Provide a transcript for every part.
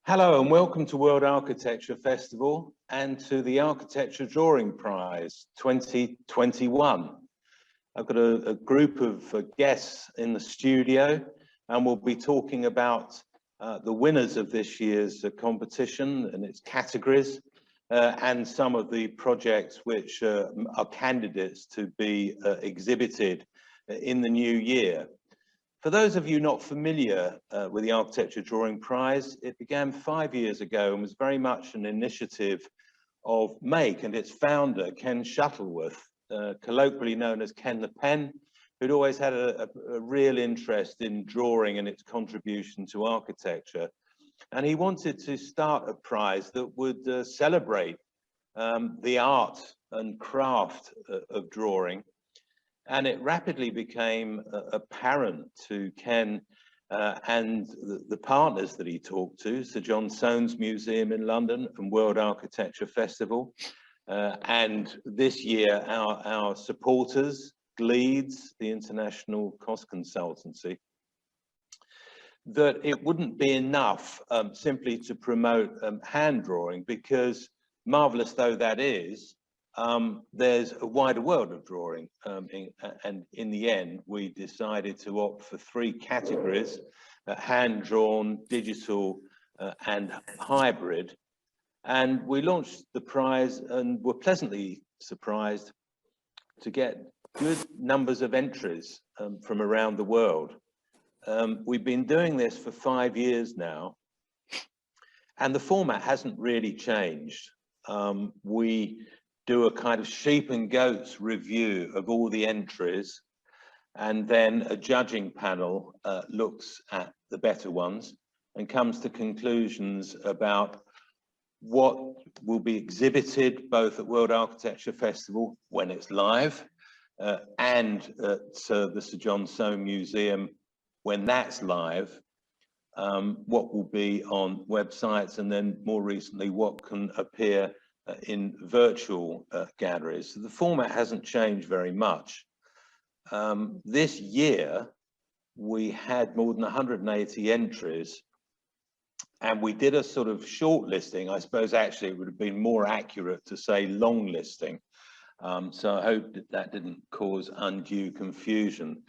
Hello and welcome to World Architecture Festival and to the Architecture Drawing Prize 2021. I've got a group of guests in the studio and we'll be talking about the winners of this year's competition and its categories and some of the projects which are candidates to be exhibited in the new year. For those of you not familiar with the Architecture Drawing Prize, it began 5 years ago and was very much an initiative of Make and its founder, Ken Shuttleworth, colloquially known as Ken the Pen, who'd always had a real interest in drawing and its contribution to architecture. And he wanted to start a prize that would celebrate the art and craft of drawing. And it rapidly became apparent to Ken and the partners that he talked to, Sir John Soane's Museum in London and World Architecture Festival. And this year, our supporters, Gleeds, the international cost consultancy, that it wouldn't be enough simply to promote hand drawing, because marvelous though that is, there's a wider world of drawing, and in the end we decided to opt for 3 categories: hand-drawn, digital and hybrid. And we launched the prize and were pleasantly surprised to get good numbers of entries from around the world. We've been doing this for 5 years now and the format hasn't really changed. We do a kind of sheep and goats review of all the entries, and then a judging panel looks at the better ones and comes to conclusions about what will be exhibited both at World Architecture Festival when it's live and at the Sir John Soane Museum when that's live, what will be on websites, and then more recently what can appear in virtual galleries. So the format hasn't changed very much. This year we had more than 180 entries and we did a sort of short listing. I suppose actually it would have been more accurate to say long listing. So I hope that didn't cause undue confusion.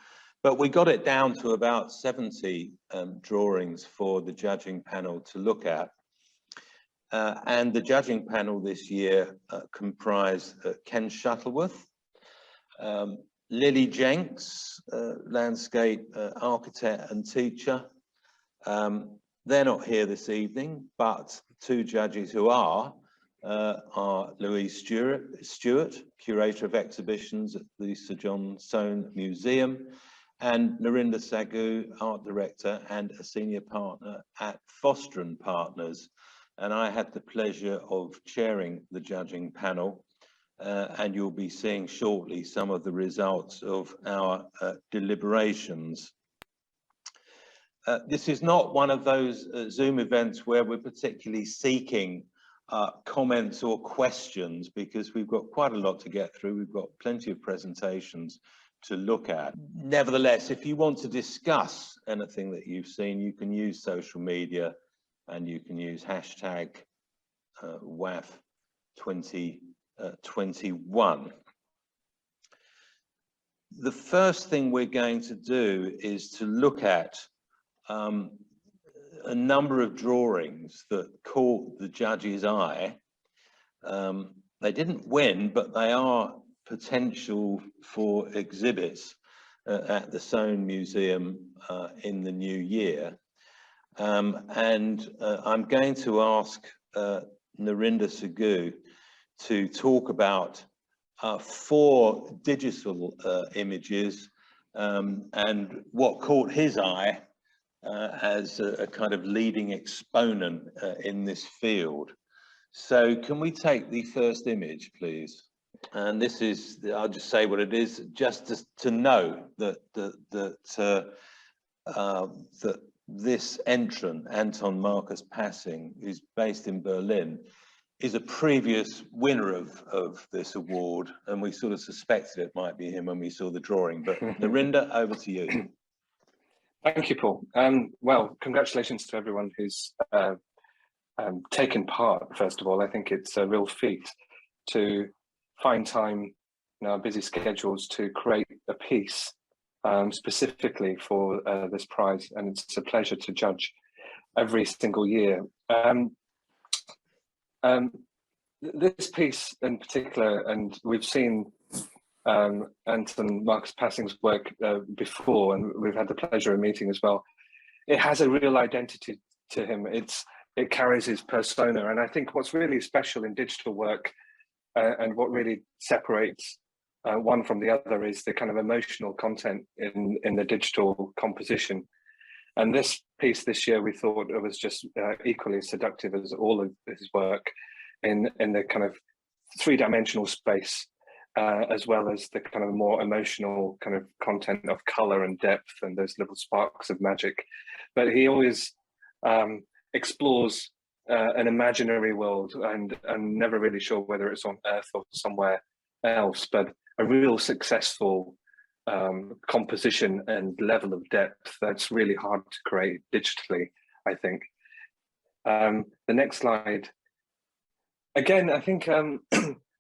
But we got it down to about 70 drawings for the judging panel to look at. And the judging panel this year comprised Ken Shuttleworth, Lily Jenks, landscape architect and teacher. They're not here this evening, but 2 judges who are Louise Stewart, Curator of Exhibitions at the Sir John Soane Museum, and Narinder Sagu, Art Director and a Senior Partner at Foster & Partners. And I had the pleasure of chairing the judging panel, and you'll be seeing shortly some of the results of our deliberations. This is not one of those Zoom events where we're particularly seeking comments or questions, because we've got quite a lot to get through. We've got plenty of presentations to look at. Nevertheless, if you want to discuss anything that you've seen, you can use social media and you can use hashtag WAF 2021. The first thing we're going to do is to look at a number of drawings that caught the judge's eye. They didn't win, but they are potential for exhibits at the Soane Museum in the new year. And I'm going to ask Narinder Sagu to talk about 4 digital images and what caught his eye as a kind of leading exponent in this field. So can we take the first image, please? And this is, I'll just say what it is, just to know that this entrant, Anton Marcus Passing, who's based in Berlin, is a previous winner of this award, and we sort of suspected it might be him when we saw the drawing. But Narinder, over to you. Thank you, Paul. Well, congratulations to everyone who's taken part. First of all, I think it's a real feat to find time in our busy schedules to create a piece specifically for this prize, and it's a pleasure to judge every single year. This piece in particular, and we've seen Anton Marcus Passing's work before, and we've had the pleasure of meeting as well. It has a real identity to him. It carries his persona, and I think what's really special in digital work and what really separates one from the other is the kind of emotional content in the digital composition. And this piece this year, we thought it was just equally seductive as all of his work in the kind of three-dimensional space, as well as the kind of more emotional kind of content of color and depth and those little sparks of magic. But he always explores an imaginary world, and I'm never really sure whether it's on Earth or somewhere else, but a real successful composition and level of depth that's really hard to create digitally, I think. The next slide. Again, I think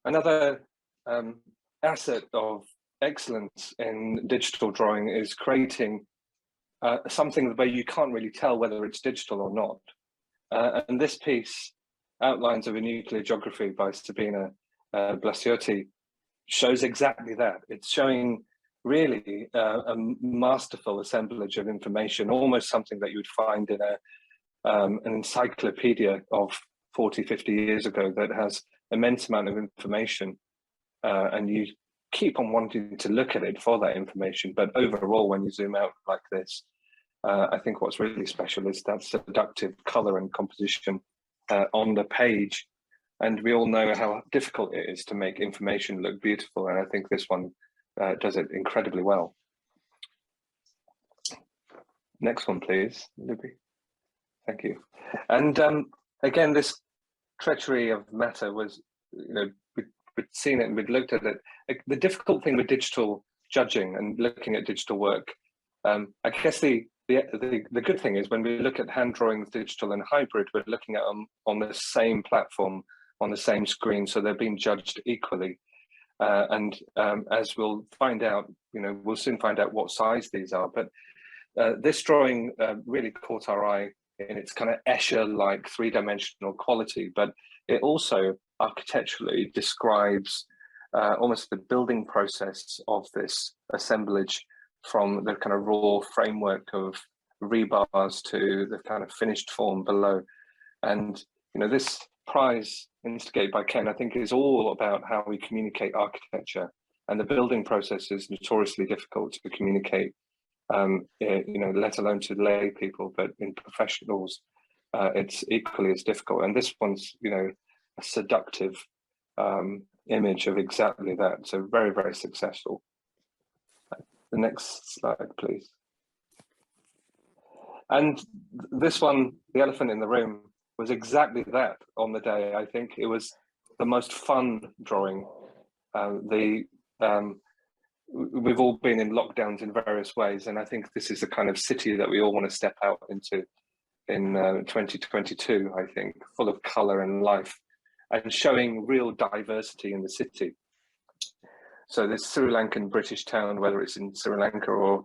another asset of excellence in digital drawing is creating something where you can't really tell whether it's digital or not. And this piece, Outlines of a Nuclear Geography by Sabina Blasiotti, shows exactly that. It's showing really a masterful assemblage of information, almost something that you would find in an encyclopedia of 40, 50 years ago that has immense amount of information, and you keep on wanting to look at it for that information. But overall, when you zoom out like this, I think what's really special is that seductive color and composition on the page. And we all know how difficult it is to make information look beautiful. And I think this one does it incredibly well. Next one, please, Libby. Thank you. And again, this treachery of matter was, you know, we'd seen it and we'd looked at it. The difficult thing with digital judging and looking at digital work, I guess the good thing is when we look at hand drawings, digital and hybrid, we're looking at them on the same platform, on the same screen, so they're being judged equally. And as we'll find out, you know, we'll soon find out what size these are. But this drawing really caught our eye in its kind of Escher-like three-dimensional quality, but it also architecturally describes almost the building process of this assemblage, from the kind of raw framework of rebars to the kind of finished form below. And, you know, this prize instigated by Ken, I think, is all about how we communicate architecture, and the building process is notoriously difficult to communicate, you know, let alone to lay people, but in professionals, it's equally as difficult. And this one's, you know, a seductive image of exactly that. So very, very successful. The next slide, please. And this one, The Elephant in the Room, was exactly that on the day. I think it was the most fun drawing. We've all been in lockdowns in various ways, and I think this is the kind of city that we all want to step out into in 2022, I think, full of color and life, and showing real diversity in the city. So this Sri Lankan British town, whether it's in Sri Lanka or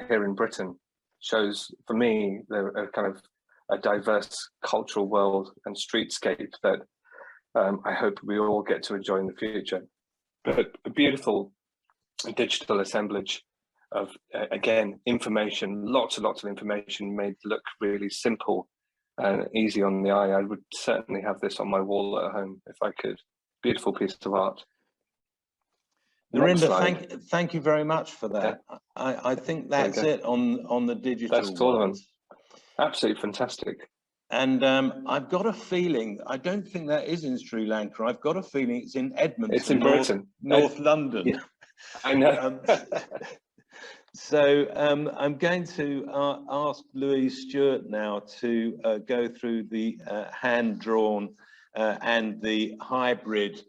here in Britain, shows for me a kind of a diverse cultural world and streetscape that I hope we all get to enjoy in the future. But a beautiful digital assemblage of, again, information, lots and lots of information made look really simple and easy on the eye. I would certainly have this on my wall at home if I could. Beautiful piece of art. Narinder, thank you very much for that. Yeah. I think that's it on the digital. That's all of them. Absolutely fantastic. And I've got a feeling, I don't think that is in Sri Lanka. I've got a feeling it's in Edmonton. It's in Britain. North London. Yeah, I know. So I'm going to ask Louise Stewart now to go through the hand-drawn and the hybrid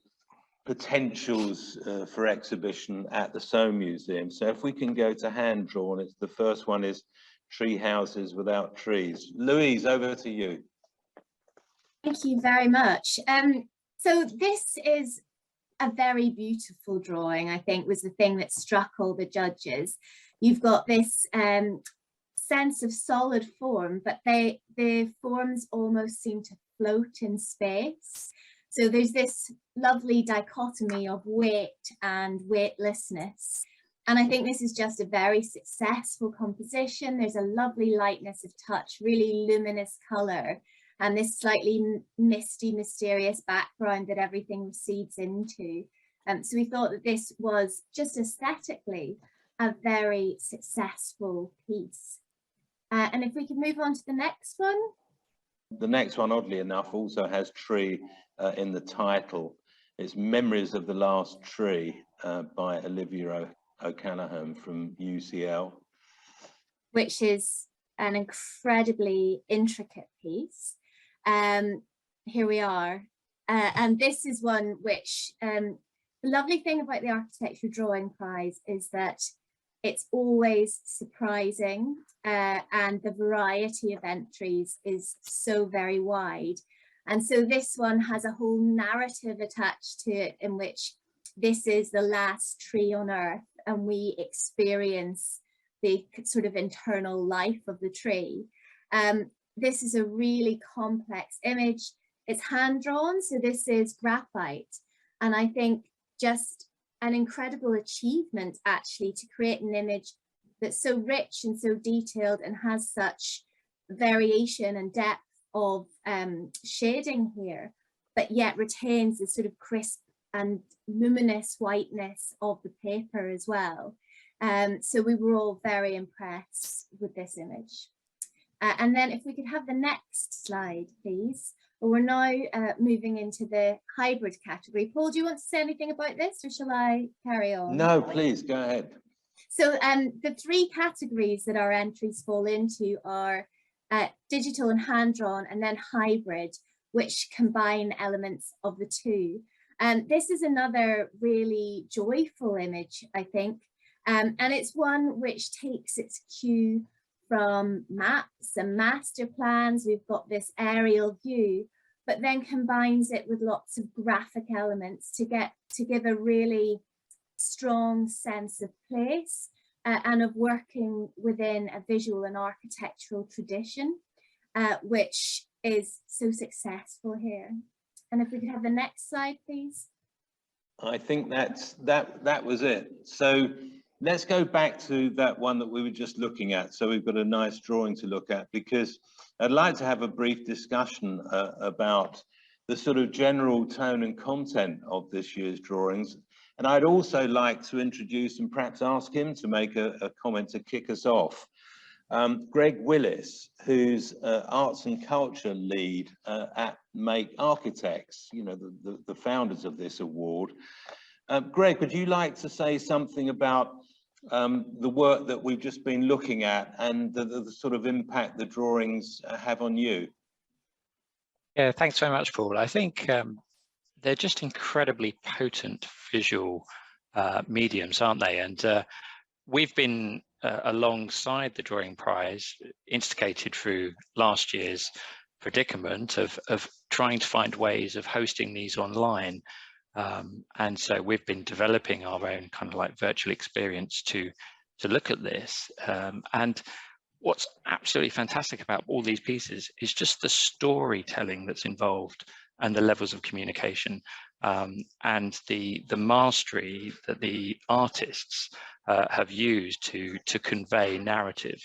potentials for exhibition at the Soane Museum. So if we can go to hand-drawn, it's the first one is tree houses without trees. Louise, over to you. Thank you very much. So this is a very beautiful drawing, I think, was the thing that struck all the judges. You've got this sense of solid form, but the forms almost seem to float in space. So there's this lovely dichotomy of weight and weightlessness. And I think this is just a very successful composition. There's a lovely lightness of touch, really luminous color, and this slightly misty, mysterious background that everything recedes into. So we thought that this was just aesthetically a very successful piece. And if we can move on to the next one. The next one, oddly enough, also has tree in the title. It's Memories of the Last Tree by Olivia O'Callaghan from UCL. Which is an incredibly intricate piece. Here we are. And this is one which, the lovely thing about the Architecture Drawing Prize is that it's always surprising, and the variety of entries is so very wide. And so this one has a whole narrative attached to it in which this is the last tree on earth and we experience the sort of internal life of the tree. This is a really complex image. It's hand drawn, so this is graphite. And I think just an incredible achievement actually to create an image that's so rich and so detailed and has such variation and depth of shading here, but yet retains the sort of crisp and luminous whiteness of the paper as well. So we were all very impressed with this image. And then if we could have the next slide, please. We're now moving into the hybrid category. Paul, do you want to say anything about this or shall I carry on? No, please, go ahead. So the three categories that our entries fall into are digital and hand-drawn, and then hybrid, which combine elements of the two. This is another really joyful image, I think, and it's one which takes its cue from maps and master plans. We've got this aerial view, but then combines it with lots of graphic elements to give a really strong sense of place and of working within a visual and architectural tradition, which is so successful here. And if we could have the next slide, please. I think that was it. So let's go back to that one that we were just looking at. So we've got a nice drawing to look at, because I'd like to have a brief discussion about the sort of general tone and content of this year's drawings. And I'd also like to introduce and perhaps ask him to make a comment to kick us off. Greg Willis, who's Arts and Culture Lead at Make Architects, you know, the founders of this award. Greg, would you like to say something about the work that we've just been looking at and the sort of impact the drawings have on you? Yeah, thanks very much, Paul. I think they're just incredibly potent visual mediums, aren't they? And we've been alongside the Drawing Prize, instigated through last year's predicament of trying to find ways of hosting these online. And so we've been developing our own kind of like virtual experience to look at this. And what's absolutely fantastic about all these pieces is just the storytelling that's involved and the levels of communication and the mastery that the artists have used to convey narrative.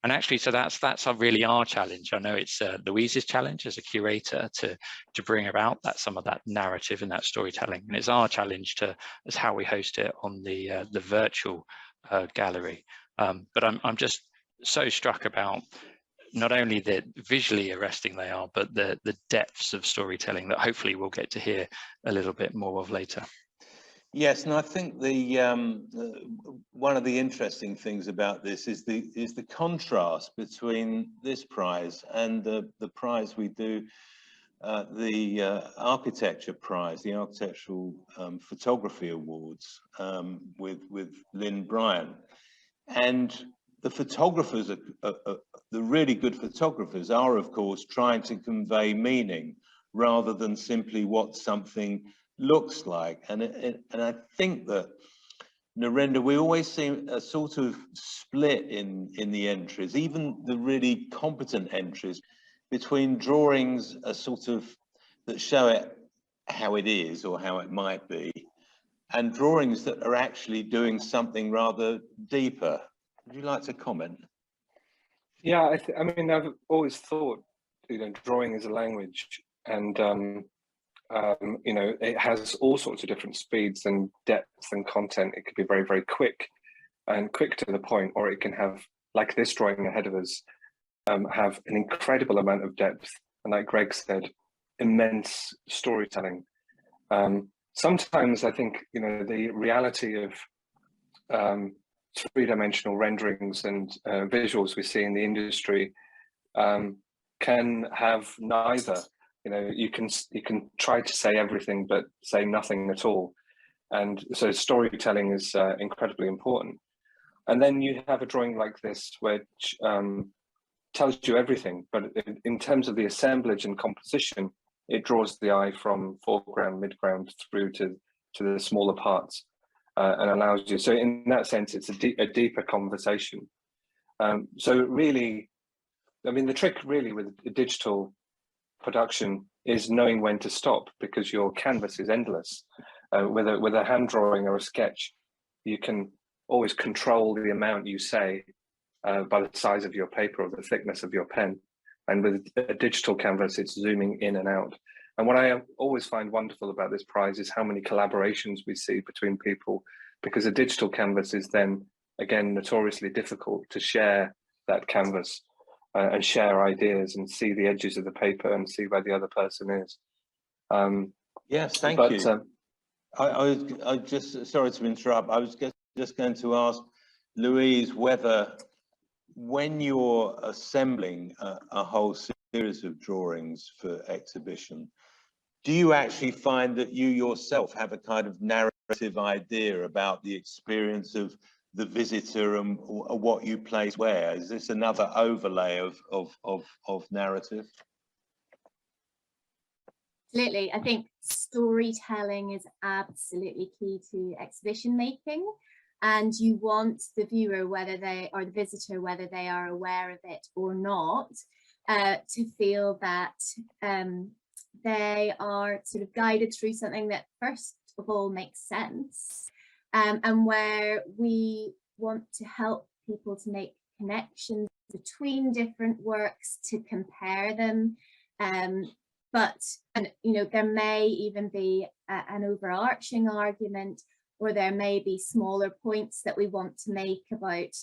And actually, so that's really our challenge. I know it's Louise's challenge as a curator to bring about some of that narrative and that storytelling, and it's our challenge as how we host it on the virtual gallery. But I'm just so struck about not only the visually arresting they are, but the depths of storytelling that hopefully we'll get to hear a little bit more of later. Yes, and I think one of the interesting things about this is the contrast between this prize and the prize we do, the Architecture Prize, the Architectural Photography Awards with Lynn Bryan. And the photographers, the really good photographers are, of course, trying to convey meaning rather than simply what something looks like. And I think that, Narinder, we always see a sort of split in the entries, even the really competent entries, between drawings that show it how it is or how it might be, and drawings that are actually doing something rather deeper. Would you like to comment? Yeah, I mean, I've always thought, drawing is a language, and it has all sorts of different speeds and depth and content. It could be very, very quick to the point, or it can have, like this drawing ahead of us, have an incredible amount of depth, and like Greg said, immense storytelling. Sometimes I think, the reality of three-dimensional renderings and visuals we see in the industry can have neither. You can try to say everything but say nothing at all, and so storytelling is incredibly important. And then you have a drawing like this, which tells you everything, but in terms of the assemblage and composition, it draws the eye from foreground, midground through to the smaller parts, and allows you. So in that sense, it's a deeper conversation. So really, I mean, the trick really with digital production is knowing when to stop, because your canvas is endless. With a hand drawing or a sketch, you can always control the amount you say by the size of your paper or the thickness of your pen. And with a digital canvas, it's zooming in and out. And what I always find wonderful about this prize is how many collaborations we see between people, because a digital canvas is then, again, notoriously difficult to share that canvas and share ideas and see the edges of the paper and see where the other person is. Yes, thank you. I just, sorry to interrupt, I was just going to ask Louise whether, when you're assembling a whole series of drawings for exhibition, do you actually find that you yourself have a kind of narrative idea about the experience of the visitor and what you place where? Is this another overlay of narrative? Absolutely. I think storytelling is absolutely key to exhibition making. And you want the viewer, whether they or the visitor, whether they are aware of it or not, to feel that they are sort of guided through something that first of all makes sense, and where we want to help people to make connections between different works, to compare them. But there may even be an overarching argument, or there may be smaller points that we want to make about,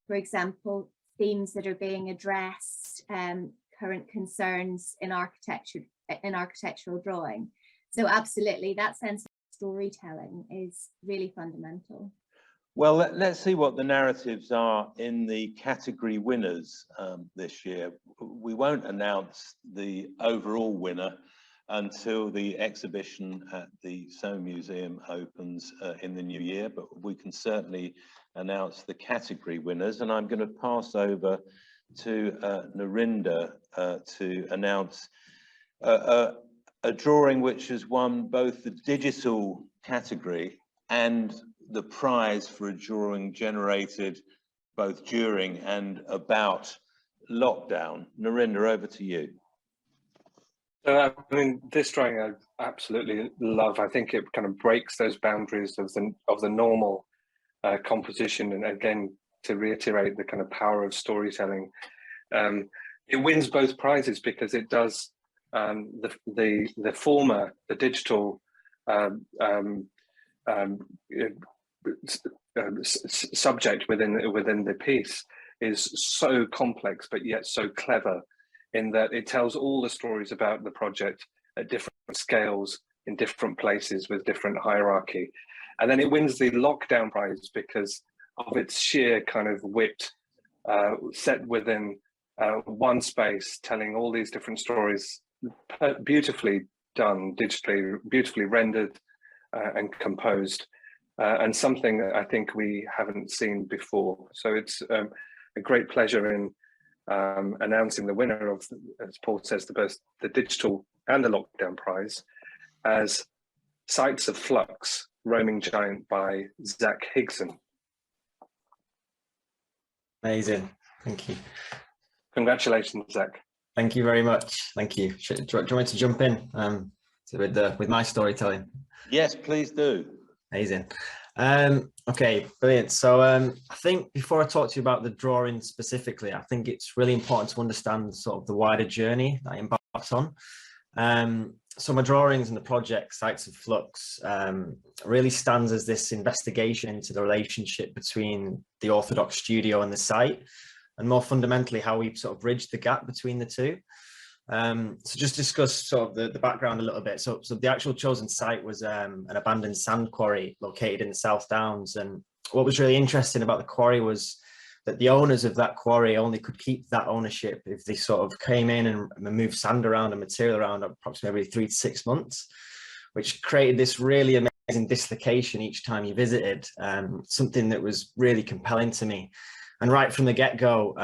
for example, themes that are being addressed, current concerns in architectural drawing. So absolutely, that sense of storytelling is really fundamental. Well, let's see what the narratives are in the category winners this year. We won't announce the overall winner until the exhibition at the Soane Museum opens in the new year, but we can certainly announce the category winners. And I'm going to pass over to Narinder to announce a drawing which has won both the digital category and the prize for a drawing generated both during and about lockdown. Narinder, over to you. I mean, this drawing I absolutely love. I think it kind of breaks those boundaries of the normal composition, and again, to reiterate the kind of power of storytelling. It wins both prizes because it does the former, the digital subject within the piece is so complex but yet so clever, in that it tells all the stories about the project at different scales, in different places, with different hierarchy. And then it wins the lockdown prize because of its sheer kind of wit, set within one space, telling all these different stories, beautifully done, digitally, beautifully rendered and composed, and something that I think we haven't seen before. So it's a great pleasure in announcing the winner of, as Paul says, the digital and the Lockdown Prize as Sites of Flux, Roaming Giant by Zach Higson. Amazing, thank you. Congratulations, Zach. Thank you very much. Thank you. Do you want me to jump in with my storytelling? Yes, please do. Amazing. Okay, brilliant. So I think before I talk to you about the drawing specifically, I think it's really important to understand sort of the wider journey that I embarked on. So my drawings and the project Sites of Flux really stands as this investigation into the relationship between the Orthodox studio and the site, and more fundamentally how we sort of bridged the gap between the two. So just discuss sort of the background a little bit. So the actual chosen site was an abandoned sand quarry located in the South Downs, and what was really interesting about the quarry was that the owners of that quarry only could keep that ownership if they sort of came in and moved sand around and material around approximately every 3 to 6 months, which created this really amazing dislocation each time you visited, something that was really compelling to me. And right from the get-go,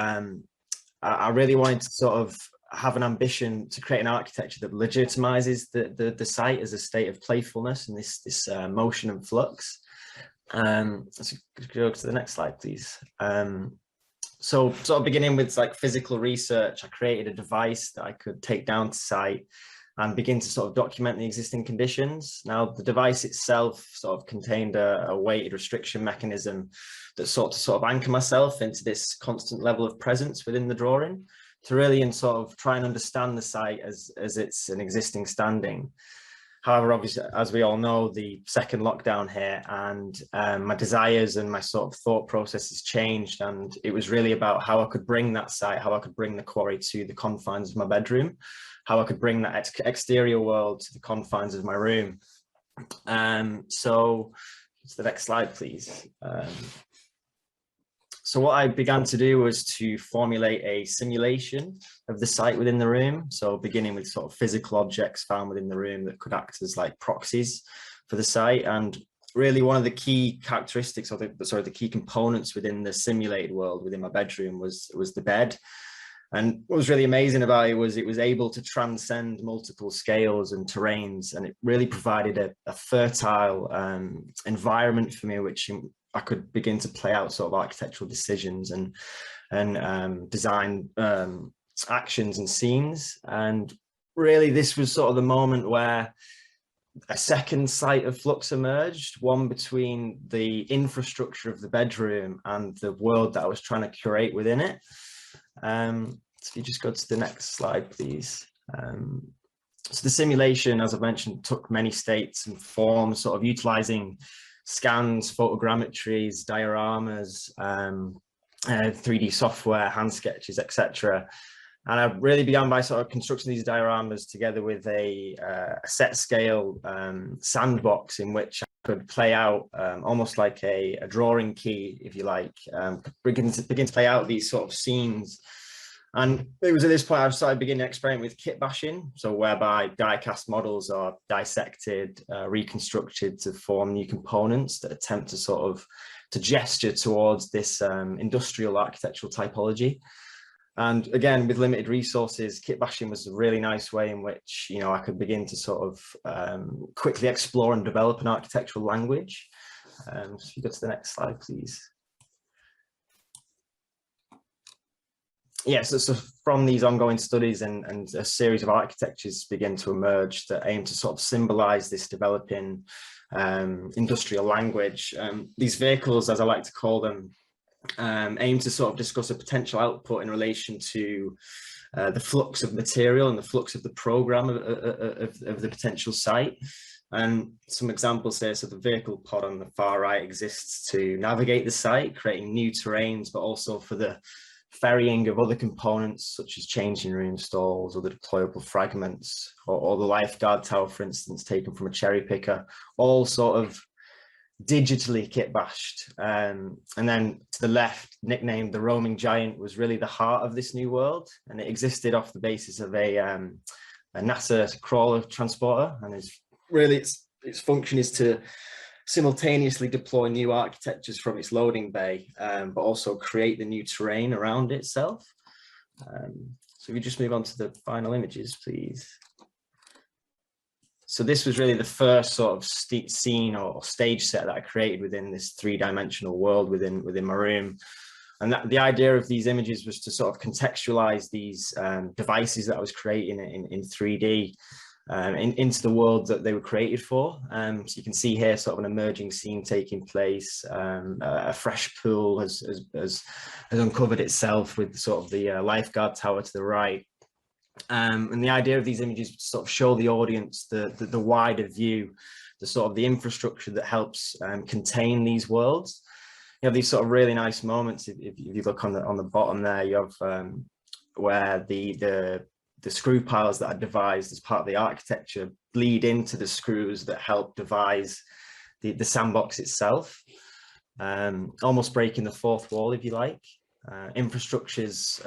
I really wanted to sort of have an ambition to create an architecture that legitimizes the site as a state of playfulness and this motion and flux. Let's go to the next slide, please. So sort of beginning with like physical research, I created a device that I could take down to site and begin to sort of document the existing conditions. Now, the device itself sort of contained a weighted restriction mechanism that sought to sort of anchor myself into this constant level of presence within the drawing to really and sort of try and understand the site as it's an existing standing. However, obviously, as we all know, the second lockdown here and my desires and my sort of thought processes changed, and it was really about how I could bring that site, how I could bring the quarry to the confines of my bedroom, how I could bring that exterior world to the confines of my room. So to the next slide, please. So what I began to do was to formulate a simulation of the site within the room. So beginning with sort of physical objects found within the room that could act as like proxies for the site. And really one of the key characteristics or the key components within the simulated world within my bedroom was the bed. And what was really amazing about it was able to transcend multiple scales and terrains, and it really provided a fertile environment for me, which I could begin to play out sort of architectural decisions and design actions and scenes. And really this was sort of the moment where a second site of flux emerged, one between the infrastructure of the bedroom and the world that I was trying to curate within it. So if you just go to the next slide, please. So the simulation, as I mentioned, took many states and forms, sort of utilizing scans, photogrammetries, dioramas, 3D software, hand sketches, etc. And I really began by sort of constructing these dioramas together with a set scale sandbox in which I could play out almost like a drawing key, if you like, begin to play out these sort of scenes. And it was at this point I started beginning to experiment with kit bashing, so whereby die-cast models are dissected, reconstructed to form new components that attempt to sort of gesture towards this industrial architectural typology. And again, with limited resources, kit bashing was a really nice way in which, you know, I could begin to sort of quickly explore and develop an architectural language. So if you go to the next slide, please. Yes, so from these ongoing studies and a series of architectures begin to emerge that aim to sort of symbolize this developing industrial language. These vehicles, as I like to call them, aim to sort of discuss a potential output in relation to the flux of material and the flux of the program of the potential site. And some examples here, so the vehicle pod on the far right exists to navigate the site, creating new terrains, but also for the ferrying of other components such as changing room stalls or the deployable fragments, or the lifeguard tower, for instance, taken from a cherry picker, all sort of digitally kit bashed. And then to the left, nicknamed the Roaming Giant, was really the heart of this new world, and it existed off the basis of a NASA crawler transporter, and its function is to simultaneously deploy new architectures from its loading bay, but also create the new terrain around itself. So if you just move on to the final images, please. So this was really the first sort of scene or stage set that I created within this three-dimensional world within my room. And the idea of these images was to sort of contextualize these devices that I was creating in 3D into the world that they were created for. So you can see here sort of an emerging scene taking place. A fresh pool has uncovered itself with sort of the lifeguard tower to the right. And the idea of these images was to sort of show the audience the wider view, the sort of the infrastructure that helps contain these worlds. You have these sort of really nice moments. If you look on the bottom there, you have where the screw piles that are devised as part of the architecture bleed into the screws that help devise the sandbox itself, almost breaking the fourth wall, if you like. Infrastructures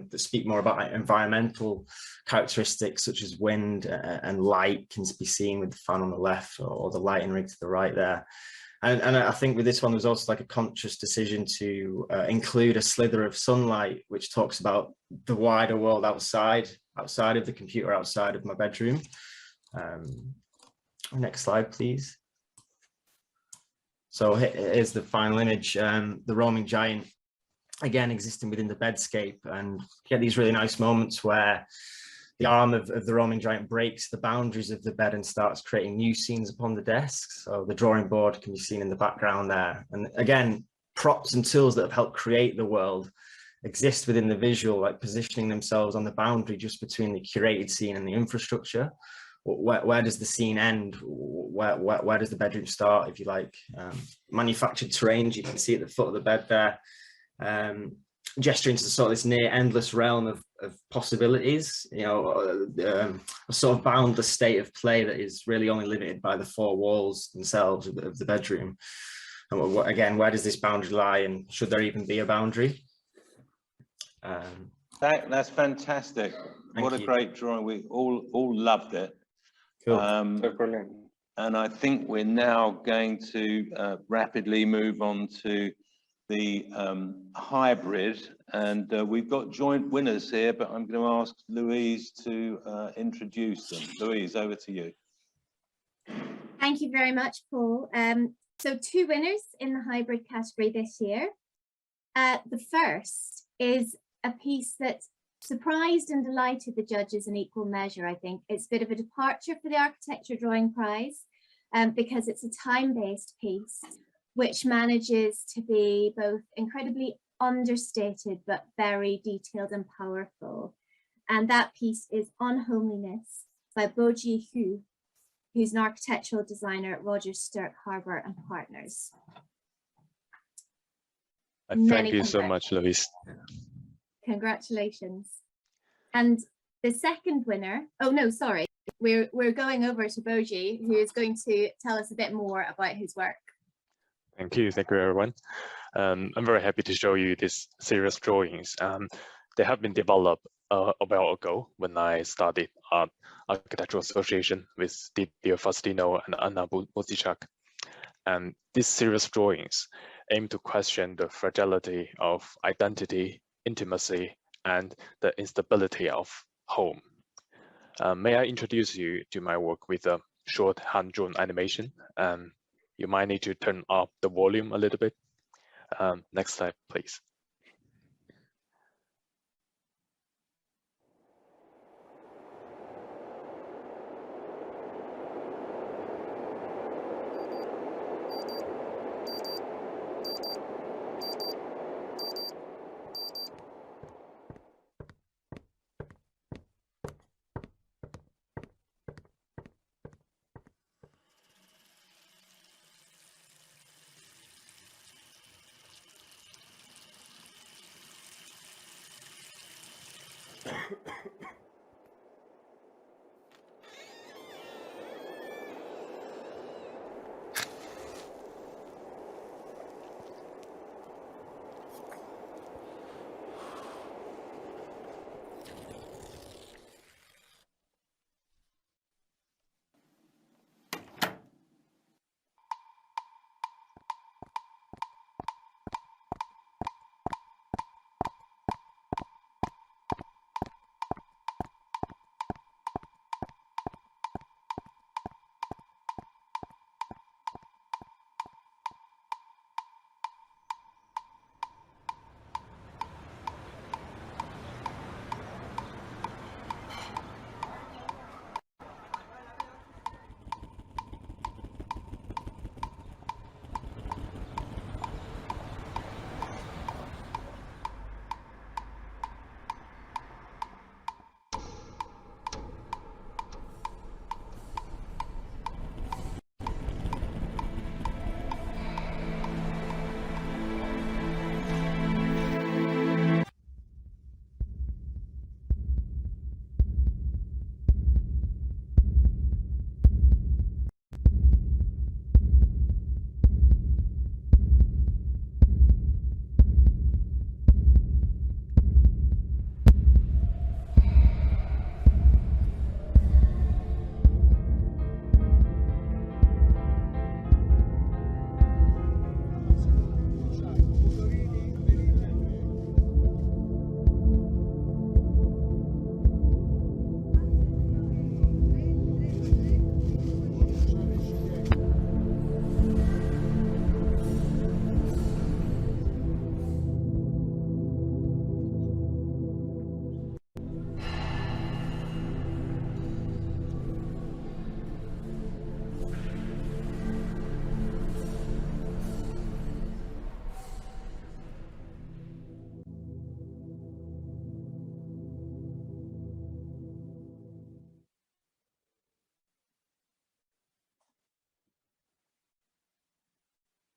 that speak more about environmental characteristics such as wind and light can be seen with the fan on the left or the lighting rig to the right there. And I think with this one, there's also like a conscious decision to include a slither of sunlight, which talks about the wider world outside of the computer, outside of my bedroom. Next slide, please. So here's the final image, the roaming giant, again, existing within the bedscape, and you get these really nice moments where the arm of the roaming giant breaks the boundaries of the bed and starts creating new scenes upon the desk. So the drawing board can be seen in the background there. And again, props and tools that have helped create the world exist within the visual, like positioning themselves on the boundary just between the curated scene and the infrastructure. Where does the scene end? Where does the bedroom start, if you like? Manufactured terrains, you can see at the foot of the bed there. Gesturing to sort of this near endless realm of possibilities, you know, a sort of boundless state of play that is really only limited by the four walls themselves of the bedroom. And again, where does this boundary lie, and should there even be a boundary? That's fantastic. What a great drawing. We all loved it. Cool. So brilliant. And I think we're now going to rapidly move on to the hybrid, and we've got joint winners here, but I'm going to ask Louise to introduce them. Louise, over to you. Thank you very much, Paul. So 2 winners in the hybrid category this year. The first is a piece that surprised and delighted the judges in equal measure, I think. It's a bit of a departure for the Architecture Drawing Prize because it's a time-based piece which manages to be both incredibly understated but very detailed and powerful. And that piece is On Homeliness by Boji Hu, who's an architectural designer at Rogers Stirk Harbour and Partners. Thank you so much, Louise. Congratulations. And the second winner, oh no, sorry, we're going over to Boji, who is going to tell us a bit more about his work. Thank you everyone. I'm very happy to show you these series drawings. They have been developed a while ago when I studied Architectural Association with Didier Faustino and Anna Bozichak. And these series drawings aim to question the fragility of identity, intimacy, and the instability of home. May I introduce you to my work with a short hand-drawn animation? You might need to turn up the volume a little bit. Next slide, please.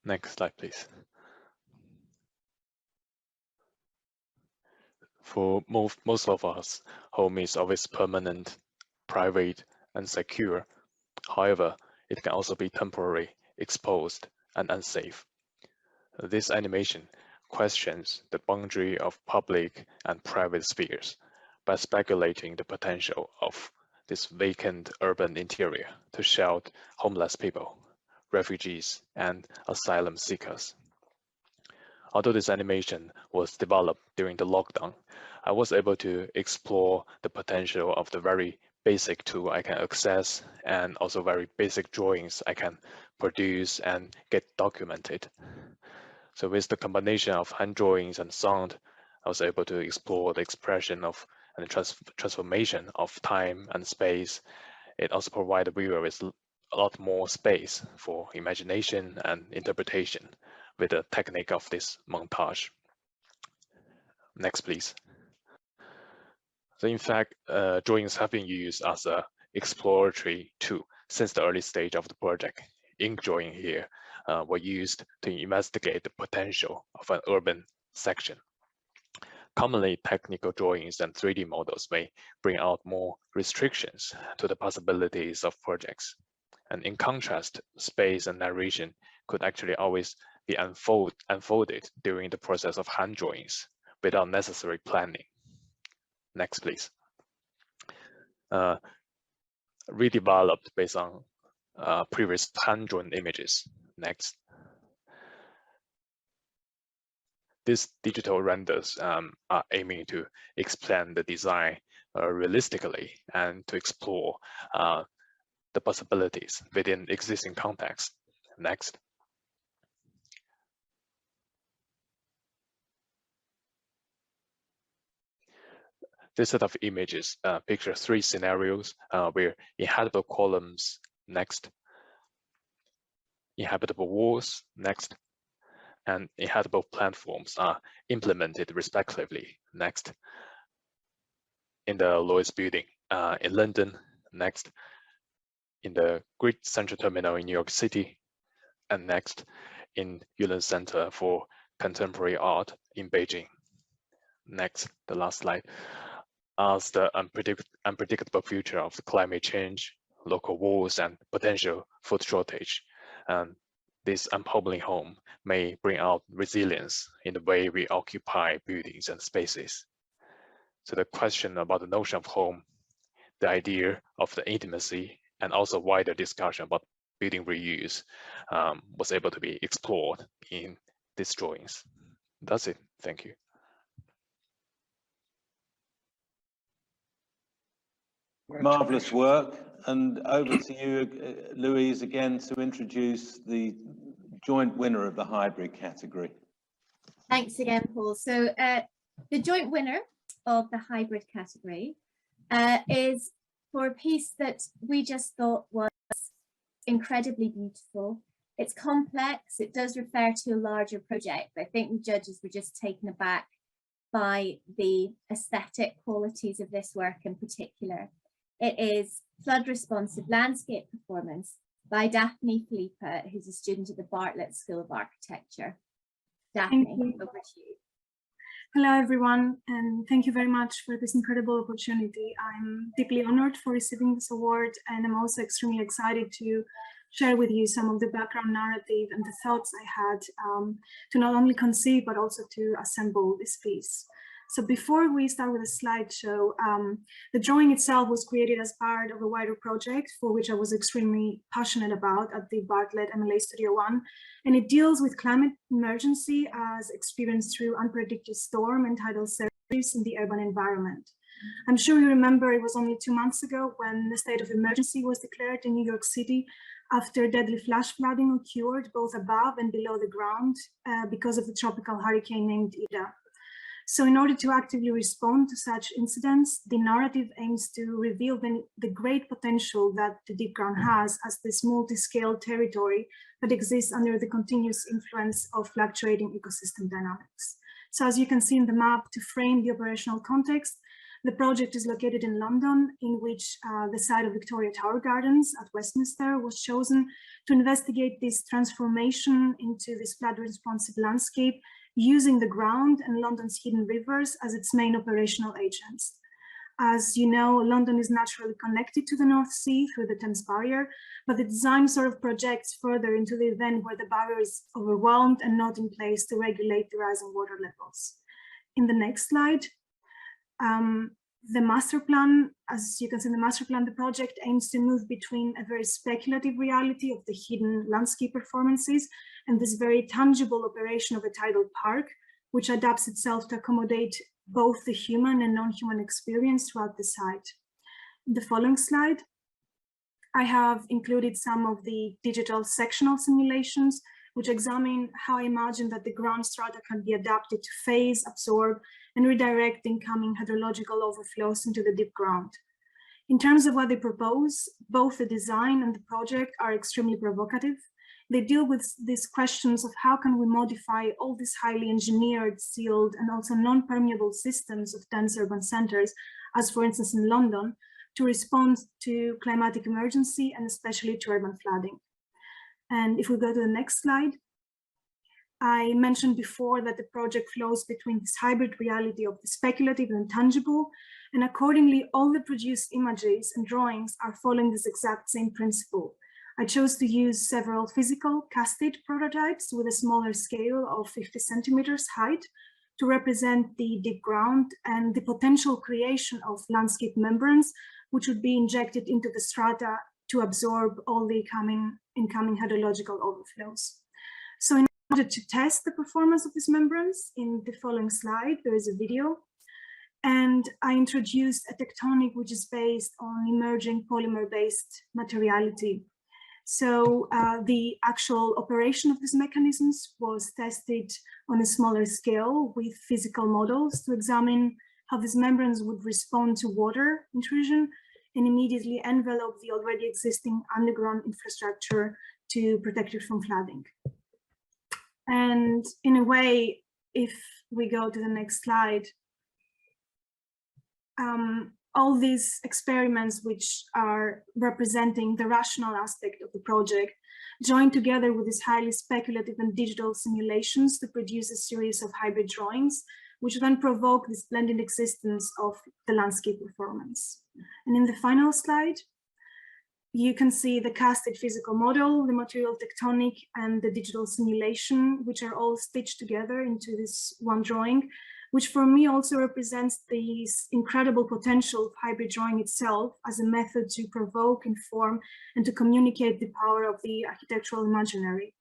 Next slide, please. For most of us, home is always permanent, private, and secure. However, it can also be temporary, exposed, and unsafe. This animation questions the boundary of public and private spheres by speculating the potential of this vacant urban interior to shelter homeless people, refugees, and asylum seekers. Although this animation was developed during the lockdown, I was able to explore the potential of the very basic tool I can access and also very basic drawings I can produce and get documented. So with the combination of hand drawings and sound, I was able to explore the expression of and transformation of time and space. It also provided the viewer with a lot more space for imagination and interpretation with the technique of this montage. Next, please. So in fact, drawings have been used as an exploratory tool since the early stage of the project. Ink drawing here were used to investigate the potential of an urban section. Commonly, technical drawings and 3D models may bring out more restrictions to the possibilities of projects. And in contrast, space and narration could actually always be unfolded during the process of hand drawings without necessary planning. Next, please. Redeveloped based on previous hand-drawn images. Next. These digital renders are aiming to explain the design realistically and to explore the possibilities within existing context. Next. This set of images pictures 3 scenarios where inhabitable columns, next, inhabitable walls, next, and inhabitable platforms are implemented respectively, next, in the Lloyd's building in London, next, in the Great Central Terminal in New York City, and next, in Yulin Center for Contemporary Art in Beijing. Next, the last slide. As the unpredictable future of the climate change, local wars, and potential food shortage, and this unhomely home may bring out resilience in the way we occupy buildings and spaces. So the question about the notion of home, the idea of the intimacy, and also wider discussion about building reuse was able to be explored in these drawings. That's it. Thank you. Marvelous work. And over to you, Louise, again to introduce the joint winner of the hybrid category. Thanks again, Paul. So the joint winner of the hybrid category is for a piece that we just thought was incredibly beautiful. It's complex. It does refer to a larger project, but I think the judges were just taken aback by the aesthetic qualities of this work in particular. It is Flood Responsive Landscape Performance by Daphne Philippa, who's a student at the Bartlett School of Architecture. Daphne, over to you. Hello, everyone, and thank you very much for this incredible opportunity. I'm deeply honored for receiving this award, and I'm also extremely excited to share with you some of the background narrative and the thoughts I had to not only conceive, but also to assemble this piece. So before we start with the slideshow, the drawing itself was created as part of a wider project for which I was extremely passionate about at the Bartlett MLA Studio One. And it deals with climate emergency as experienced through unpredicted storm and tidal surges in the urban environment. I'm sure you remember it was only 2 months ago when the state of emergency was declared in New York City after deadly flash flooding occurred both above and below the ground because of the tropical hurricane named Ida. So in order to actively respond to such incidents, the narrative aims to reveal the great potential that the deep ground has as this multi-scale territory that exists under the continuous influence of fluctuating ecosystem dynamics. So as you can see in the map, to frame the operational context, The project is located in London, in which the site of Victoria Tower Gardens at Westminster was chosen to investigate this transformation into this flood responsive landscape using the ground and London's hidden rivers as its main operational agents. As you know, London is naturally connected to the North Sea through the Thames Barrier, but the design sort of projects further into the event where the barrier is overwhelmed and not in place to regulate the rising water levels. In the next slide, the master plan, as you can see in the master plan, the project aims to move between a very speculative reality of the hidden landscape performances and this very tangible operation of a tidal park, which adapts itself to accommodate both the human and non-human experience throughout the site. In the following slide, I have included some of the digital sectional simulations, which examine how I imagine that the ground strata can be adapted to phase, absorb, and redirect incoming hydrological overflows into the deep ground. In terms of what they propose, both the design and the project are extremely provocative. They deal with these questions of how can we modify all these highly engineered, sealed, and also non-permeable systems of dense urban centers, as for instance in London, to respond to climatic emergency and especially to urban flooding. And if we go to the next slide, I mentioned before that the project flows between this hybrid reality of the speculative and tangible, and accordingly, all the produced images and drawings are following this exact same principle. I chose to use several physical casted prototypes with a smaller scale of 50 centimeters height to represent the deep ground and the potential creation of landscape membranes, which would be injected into the strata to absorb all the incoming hydrological overflows. So in order to test the performance of these membranes, in the following slide, there is a video. And I introduced a tectonic which is based on emerging polymer-based materiality. So the actual operation of these mechanisms was tested on a smaller scale with physical models to examine how these membranes would respond to water intrusion and immediately envelope the already existing underground infrastructure to protect it from flooding. And in a way, if we go to the next slide, all these experiments, which are representing the rational aspect of the project, joined together with these highly speculative and digital simulations to produce a series of hybrid drawings, which then provoke this blended existence of the landscape performance. And in the final slide, you can see the casted physical model, the material tectonic, and the digital simulation, which are all stitched together into this one drawing, which for me also represents this incredible potential of hybrid drawing itself as a method to provoke, inform, and to communicate the power of the architectural imaginary.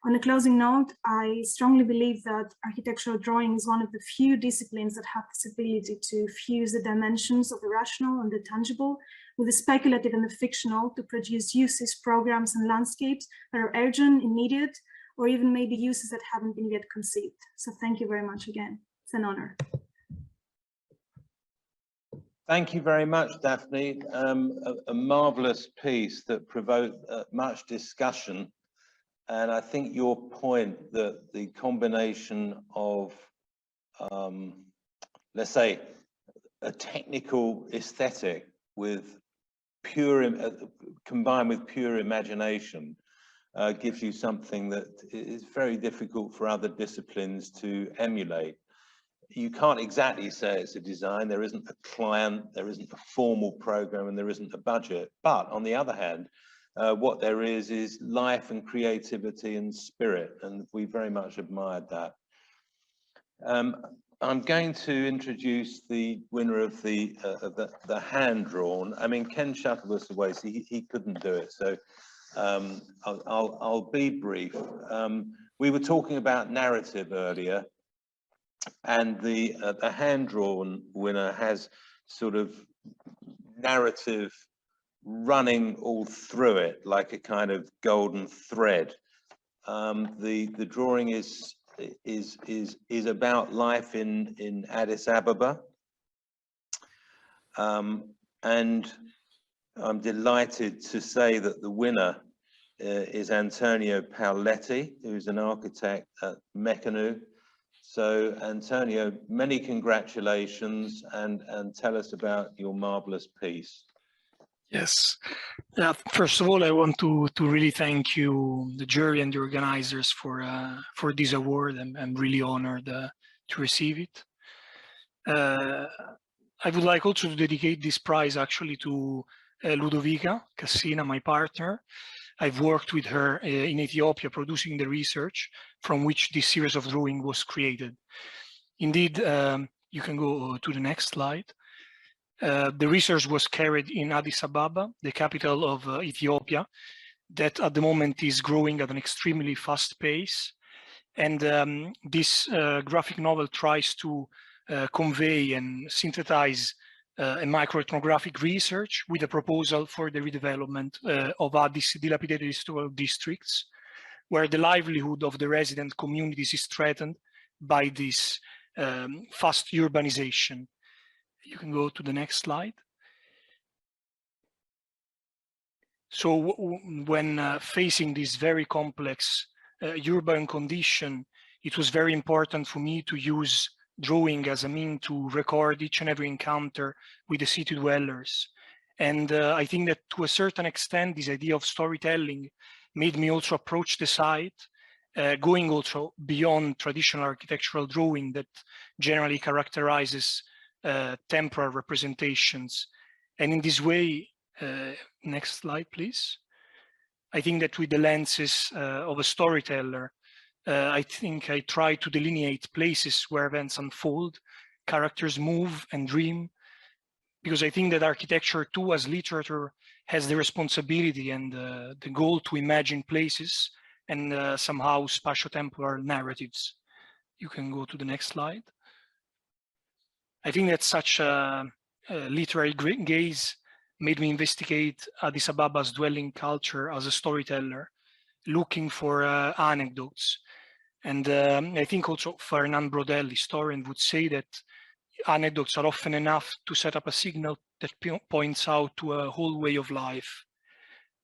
On a closing note, I strongly believe that architectural drawing is one of the few disciplines that have this ability to fuse the dimensions of the rational and the tangible with the speculative and the fictional to produce uses, programs, and landscapes that are urgent, immediate, or even maybe uses that haven't been yet conceived. So thank you very much again. It's an honor. Thank you very much, Daphne. A marvelous piece that provoked much discussion. And I think your point that the combination of, let's say, a technical aesthetic with pure, combined with pure imagination, gives you something that is very difficult for other disciplines to emulate. You can't exactly say it's a design. There isn't a client, there isn't a formal program, and there isn't a budget. But on the other hand, what there is life and creativity and spirit, and we very much admired that. I'm going to introduce the winner of the hand-drawn. I mean, Ken Shuttle was away, so he couldn't do it. So I'll be brief. We were talking about narrative earlier, and the hand-drawn winner has sort of narrative running all through it like a kind of golden thread. The drawing is about life in Addis Ababa, and I'm delighted to say that the winner is Antonio Pauletti, who's an architect at Meccano. So Antonio, many congratulations, and tell us about your marvelous piece. Yes. First of all, I want to really thank you, the jury and the organizers, for this award. I'm really honored to receive it. I would like also to dedicate this prize actually to Ludovica Cassina, my partner. I've worked with her in Ethiopia producing the research from which this series of drawing was created. Indeed, you can go to the next slide. The research was carried in Addis Ababa, the capital of Ethiopia, that at the moment is growing at an extremely fast pace. And this graphic novel tries to convey and synthesize a microethnographic research with a proposal for the redevelopment of Addis dilapidated historical districts, where the livelihood of the resident communities is threatened by this fast urbanization. You can go to the next slide. So when facing this very complex urban condition, it was very important for me to use drawing as a means to record each and every encounter with the city dwellers. And I think that to a certain extent, this idea of storytelling made me also approach the site, going also beyond traditional architectural drawing that generally characterizes temporal representations. And in this way, next slide, please. I think that with the lenses of a storyteller, I think I try to delineate places where events unfold, characters move and dream, because I think that architecture too, as literature, has the responsibility and the goal to imagine places and somehow spatio-temporal narratives. You can go to the next slide. I think that such a literary gaze made me investigate Addis Ababa's dwelling culture as a storyteller, looking for anecdotes. And I think also Fernand Braudel, historian, would say that anecdotes are often enough to set up a signal that points out to a whole way of life.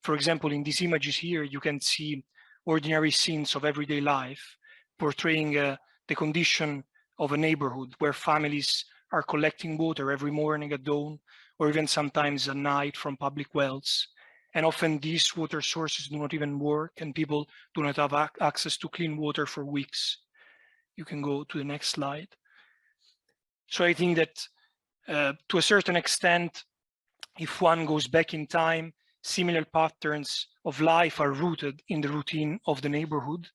For example, in these images here, you can see ordinary scenes of everyday life, portraying the condition of a neighborhood where families are collecting water every morning at dawn, or even sometimes at night from public wells. And often these water sources do not even work, and people do not have access to clean water for weeks. You can go to the next slide. So I think that to a certain extent, if one goes back in time, similar patterns of life are rooted in the routine of the neighborhood.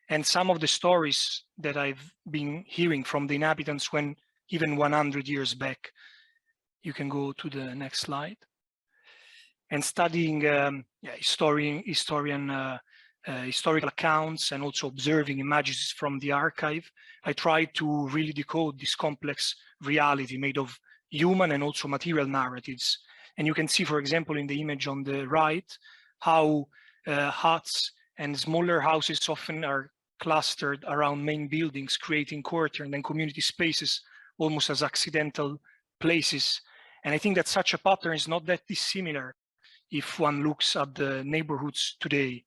And some of the stories that I've been hearing from the inhabitants when even 100 years back. You can go to the next slide. And studying historical accounts and also observing images from the archive, I tried to really decode this complex reality made of human and also material narratives. And you can see, for example, in the image on the right, how huts and smaller houses often are clustered around main buildings, creating courtyard and community spaces almost as accidental places. And I think that such a pattern is not that dissimilar if one looks at the neighborhoods today.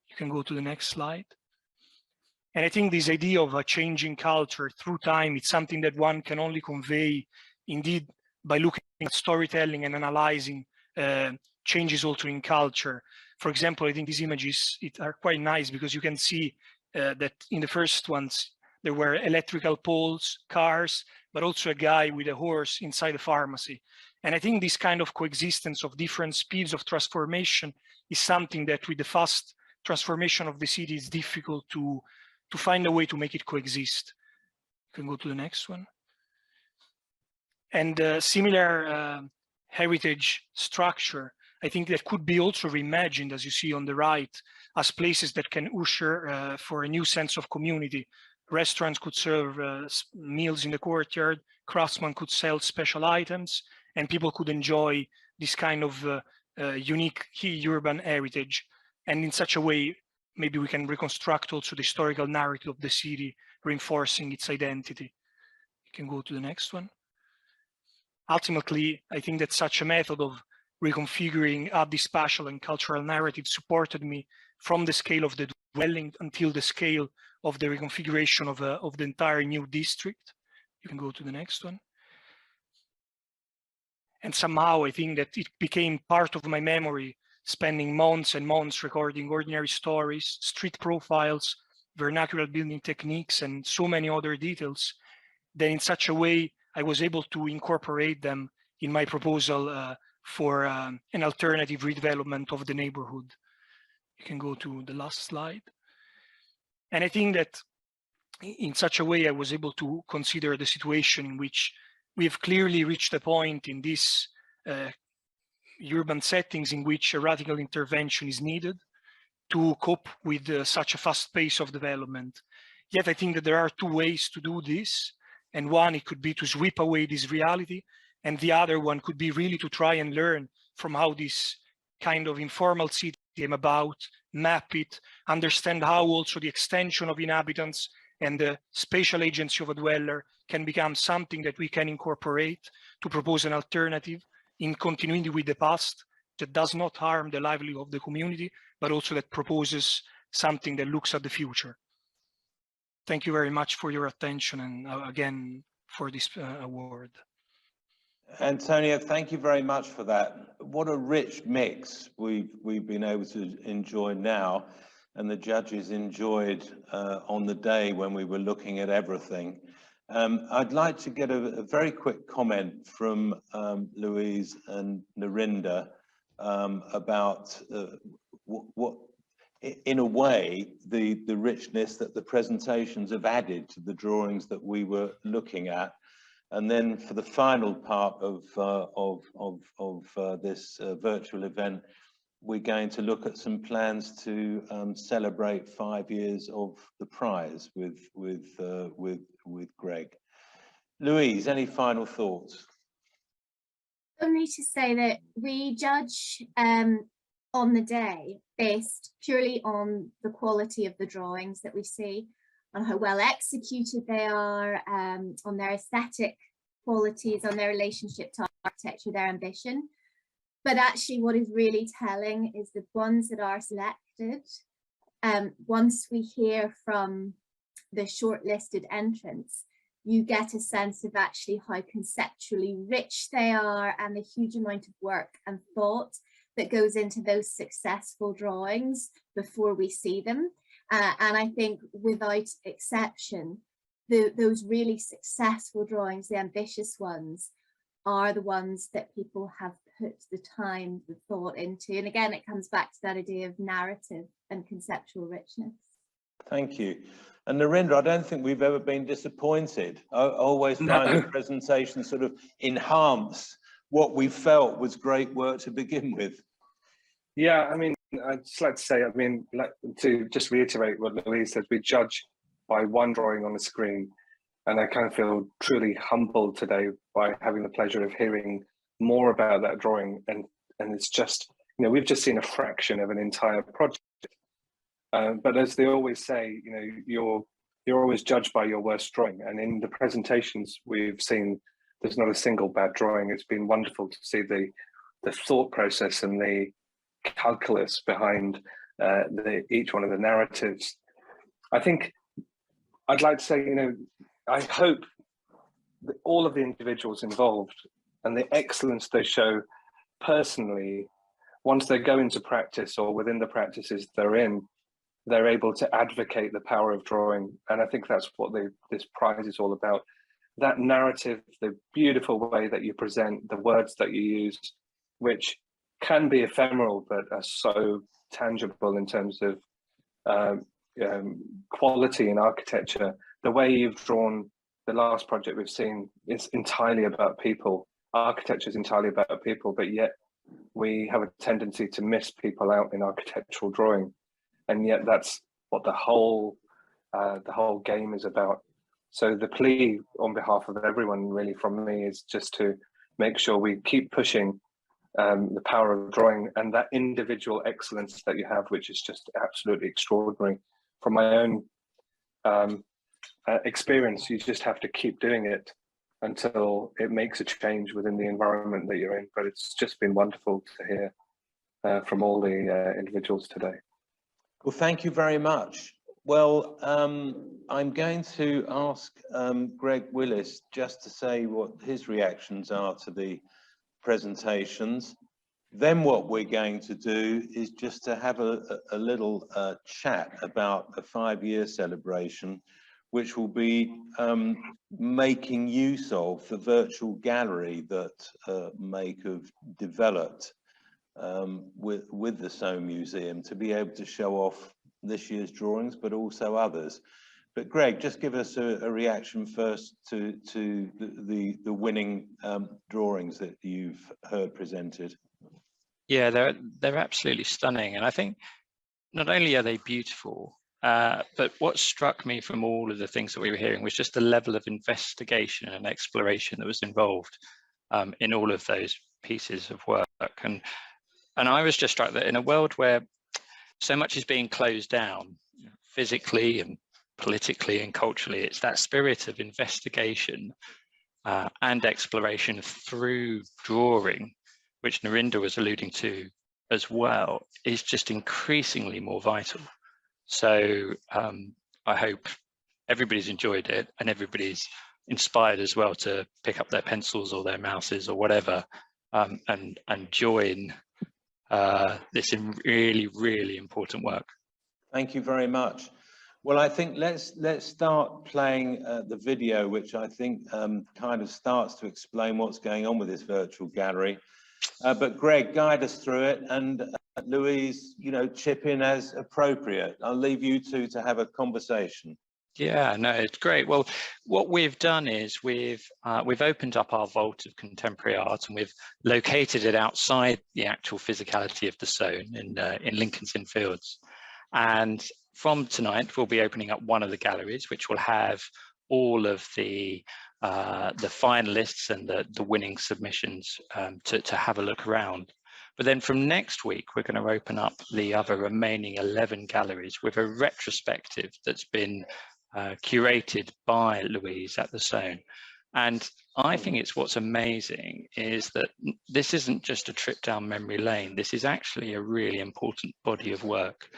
You can go to the next slide. And I think this idea of a changing culture through time, it's something that one can only convey indeed by looking at storytelling and analyzing changes also in culture. For example, I think these images are quite nice because you can see that in the first ones, there were electrical poles, cars, but also a guy with a horse inside a pharmacy. And I think this kind of coexistence of different speeds of transformation is something that with the fast transformation of the city is difficult to find a way to make it coexist. You can go to the next one. And similar heritage structure, I think that could be also reimagined, as you see on the right, as places that can usher for a new sense of community. Restaurants could serve meals in the courtyard, craftsmen could sell special items, and people could enjoy this kind of unique urban heritage. And in such a way, maybe we can reconstruct also the historical narrative of the city, reinforcing its identity. You can go to the next one. Ultimately, I think that such a method of reconfiguring the spatial and cultural narrative supported me from the scale of the dwelling until the scale of the reconfiguration of the entire new district. You can go to the next one. And somehow I think that it became part of my memory, spending months and months recording ordinary stories, street profiles, vernacular building techniques, and so many other details, that in such a way I was able to incorporate them in my proposal for an alternative redevelopment of the neighborhood. You can go to the last slide. And I think that in such a way I was able to consider the situation in which we have clearly reached a point in these urban settings in which a radical intervention is needed to cope with such a fast pace of development. Yet I think that there are two ways to do this. And one, it could be to sweep away this reality. And the other one could be really to try and learn from how this kind of informal city came about, map it, understand how also the extension of inhabitants and the spatial agency of a dweller can become something that we can incorporate to propose an alternative in continuity with the past that does not harm the livelihood of the community, but also that proposes something that looks at the future. Thank you very much for your attention and again for this award. Antonio, thank you very much for that. What a rich mix we've been able to enjoy now, and the judges enjoyed on the day when we were looking at everything. I'd like to get a very quick comment from Louise and Narinda about what, in a way, the richness that the presentations have added to the drawings that we were looking at. And then for the final part of this virtual event, we're going to look at some plans to celebrate 5 years of the prize with Greg. Louise, any final thoughts? Only to say that we judge on the day based purely on the quality of the drawings that we see, on how well executed they are, on their aesthetic qualities, on their relationship to architecture, their ambition. But actually what is really telling is the ones that are selected, once we hear from the shortlisted entrants, you get a sense of actually how conceptually rich they are and the huge amount of work and thought that goes into those successful drawings before we see them. And I think without exception, those really successful drawings, the ambitious ones, are the ones that people have put the time, the thought into. And again, it comes back to that idea of narrative and conceptual richness. Thank you. And Narendra, I don't think we've ever been disappointed. I always find the presentation sort of enhance what we felt was great work to begin with. Yeah, I mean, I'd just like to say, I mean, to just reiterate what Louise says, we judge by one drawing on the screen. And I kind of feel truly humbled today by having the pleasure of hearing more about that drawing. And it's just, you know, we've just seen a fraction of an entire project. But as they always say, you know, you're always judged by your worst drawing. And in the presentations we've seen, there's not a single bad drawing. It's been wonderful to see the thought process and the calculus behind each one of the narratives. I think I'd like to say, you know, I hope that all of the individuals involved and the excellence they show personally, once they go into practice or within the practices they're in, they're able to advocate the power of drawing. And I think that's what this prize is all about. That narrative, the beautiful way that you present, the words that you use, which can be ephemeral, but are so tangible in terms of quality in architecture. The way you've drawn the last project we've seen is entirely about people. Architecture is entirely about people, but yet we have a tendency to miss people out in architectural drawing. And yet that's what the whole game is about. So the plea on behalf of everyone really from me is just to make sure we keep pushing the power of drawing and that individual excellence that you have, which is just absolutely extraordinary. From my own experience, you just have to keep doing it until it makes a change within the environment that you're in. But it's just been wonderful to hear from all the individuals today. Well, thank you very much. Well, I'm going to ask Greg Willis just to say what his reactions are to the presentations. Then what we're going to do is just to have a little chat about the 5-year celebration, which will be making use of the virtual gallery that MAKE have developed with the Soane Museum to be able to show off this year's drawings, but also others. But Greg, just give us a reaction first to the winning drawings that you've heard presented. Yeah, they're absolutely stunning, and I think not only are they beautiful, but what struck me from all of the things that we were hearing was just the level of investigation and exploration that was involved in all of those pieces of work. And I was just struck that in a world where so much is being closed down, physically and politically and culturally, it's that spirit of investigation and exploration through drawing, which Narinder was alluding to as well, is just increasingly more vital. So I hope everybody's enjoyed it and everybody's inspired as well to pick up their pencils or their mouses or whatever and join this really, really important work. Thank you very much. Well, I think let's start playing the video, which I think kind of starts to explain what's going on with this virtual gallery. But Greg, guide us through it, and Louise, chip in as appropriate. I'll leave you two to have a conversation. Yeah, no, it's great. Well, what we've done is we've opened up our vault of contemporary art, and we've located it outside the actual physicality of the Soane in Lincoln's Inn Fields. And from tonight, we'll be opening up one of the galleries, which will have all of the finalists and the winning submissions to have a look around. But then from next week, we're going to open up the other remaining 11 galleries with a retrospective that's been curated by Louise at the Soane. And I think it's what's amazing is that this isn't just a trip down memory lane. This is actually a really important body of work.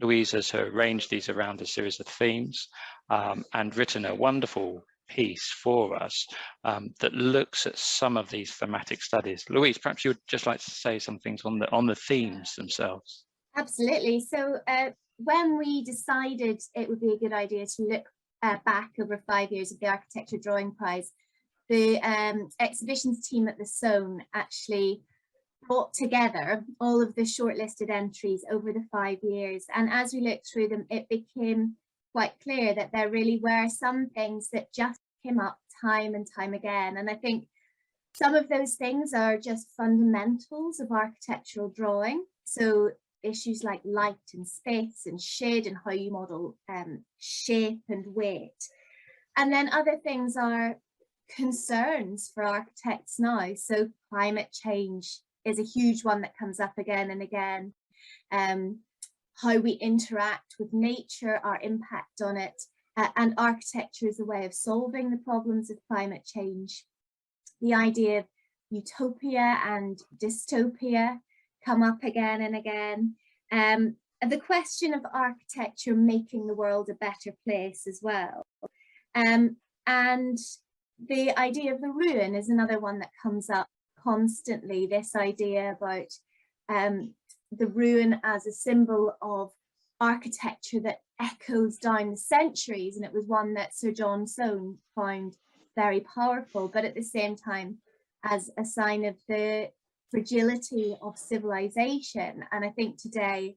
Louise has arranged these around a series of themes and written a wonderful piece for us that looks at some of these thematic studies. Louise, perhaps you would just like to say some things on the themes themselves. Absolutely. So when we decided it would be a good idea to look back over 5 years of the Architecture Drawing Prize, the exhibitions team at the Soane actually brought together all of the shortlisted entries over the 5 years. And as we looked through them, it became quite clear that there really were some things that just came up time and time again. And I think some of those things are just fundamentals of architectural drawing. So issues like light and space and shade and how you model shape and weight. And then other things are concerns for architects now. So climate change is a huge one that comes up again and again. How we interact with nature, our impact on it, and architecture is a way of solving the problems of climate change. The idea of utopia and dystopia come up again and again. And the question of architecture making the world a better place as well. And the idea of the ruin is another one that comes up constantly, this idea about the ruin as a symbol of architecture that echoes down the centuries, and it was one that Sir John Soane found very powerful, but at the same time as a sign of the fragility of civilization, and I think today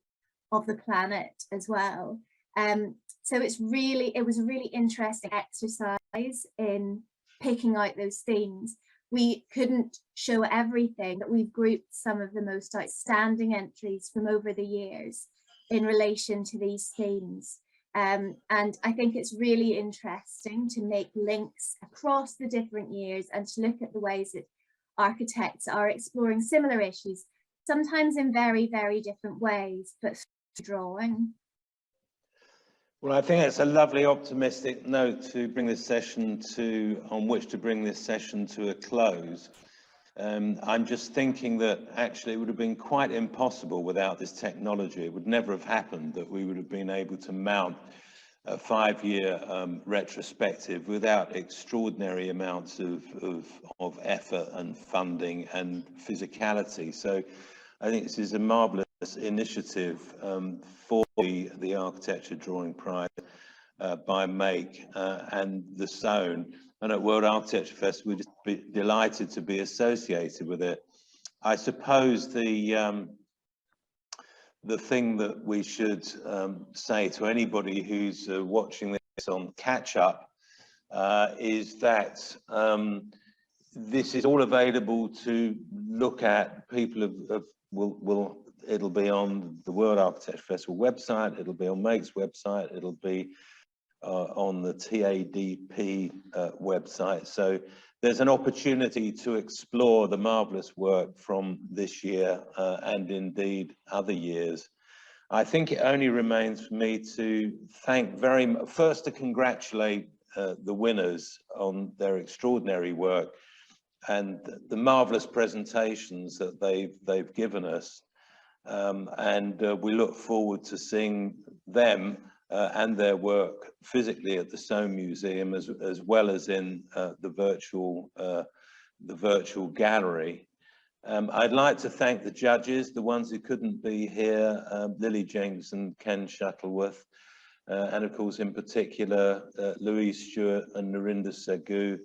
of the planet as well. So it was a really interesting exercise in picking out those themes. We couldn't show everything, but we've grouped some of the most outstanding entries from over the years in relation to these themes. And I think it's really interesting to make links across the different years and to look at the ways that architects are exploring similar issues, sometimes in very, very different ways, but through drawing. Well, I think it's a lovely optimistic note to bring this session on which to bring this session to a close. I'm just thinking that actually it would have been quite impossible without this technology. It would never have happened that we would have been able to mount a 5-year retrospective without extraordinary amounts of effort and funding and physicality. So I think this is a marvelous initiative for the Architecture Drawing Prize by Make and the Zone. And at World Architecture Festival, we're just delighted to be associated with it. I suppose the thing that we should say to anybody who's watching this on catch up is that this is all available to look at. People it'll be on the World Architecture Festival website, it'll be on Make's website, it'll be on the TADP website. So there's an opportunity to explore the marvelous work from this year and indeed other years. I think it only remains for me to thank very much, first to congratulate the winners on their extraordinary work and the marvelous presentations that they've given us. And we look forward to seeing them and their work physically at the Soane Museum as well as in the virtual gallery. I'd like to thank the judges, the ones who couldn't be here, Lily Jenks and Ken Shuttleworth, and of course in particular Louise Stewart and Narinder Segu,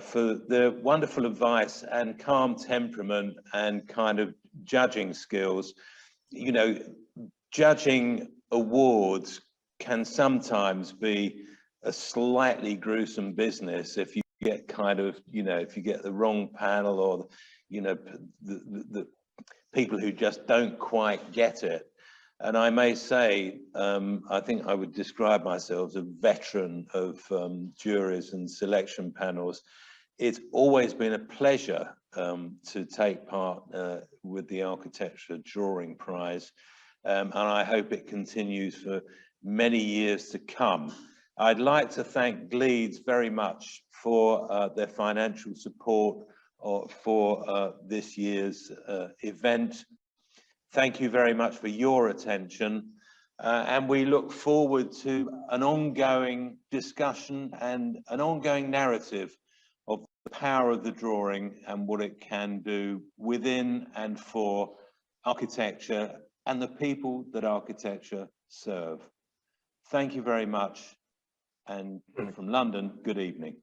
for their wonderful advice and calm temperament and kind of judging skills. You know, judging awards can sometimes be a slightly gruesome business if you get kind of, you know, if you get the wrong panel or, you know, the people who just don't quite get it. And I may say, I think I would describe myself as a veteran of juries and selection panels. It's always been a pleasure to take part with the Architecture Drawing Prize. And I hope it continues for many years to come. I'd like to thank Gleeds very much for their financial support for this year's event. Thank you very much for your attention. And we look forward to an ongoing discussion and an ongoing narrative of the power of the drawing and what it can do within and for architecture and the people that architecture serve. Thank you very much. And from London, good evening.